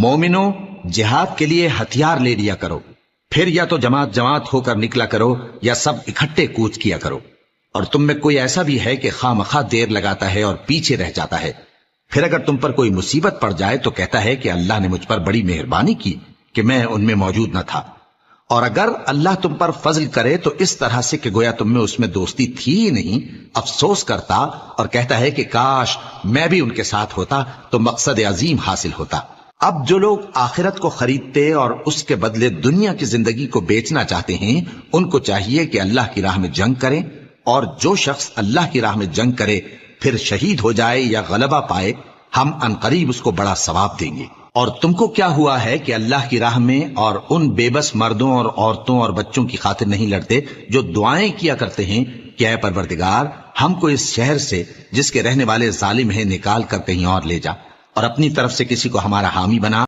مومنوں، جہاد کے لیے ہتھیار لے لیا کرو، پھر یا تو جماعت جماعت ہو کر نکلا کرو یا سب اکٹھے کوچ کیا کرو۔ اور تم میں کوئی ایسا بھی ہے کہ خواہ مخواہ دیر لگاتا ہے اور پیچھے رہ جاتا ہے، پھر اگر تم پر کوئی مصیبت پڑ جائے تو کہتا ہے کہ اللہ نے مجھ پر بڑی مہربانی کی کہ میں ان میں موجود نہ تھا۔ اور اگر اللہ تم پر فضل کرے تو اس طرح سے کہ گویا تم میں اس میں دوستی تھی ہی نہیں، افسوس کرتا اور کہتا ہے کہ کاش میں بھی ان کے ساتھ ہوتا تو مقصد عظیم حاصل ہوتا۔ اب جو لوگ آخرت کو خریدتے اور اس کے بدلے دنیا کی زندگی کو بیچنا چاہتے ہیں، ان کو چاہیے کہ اللہ کی راہ میں جنگ کریں، اور جو شخص اللہ کی راہ میں جنگ کرے پھر شہید ہو جائے یا غلبہ پائے، ہم عنقریب اس کو بڑا ثواب دیں گے۔ اور تم کو کیا ہوا ہے کہ اللہ کی راہ میں اور ان بے بس مردوں اور عورتوں اور بچوں کی خاطر نہیں لڑتے جو دعائیں کیا کرتے ہیں کہ اے پروردگار ہم کو اس شہر سے جس کے رہنے والے ظالم ہیں نکال کر کہیں اور لے جا، اور اپنی طرف سے کسی کو ہمارا حامی بنا۔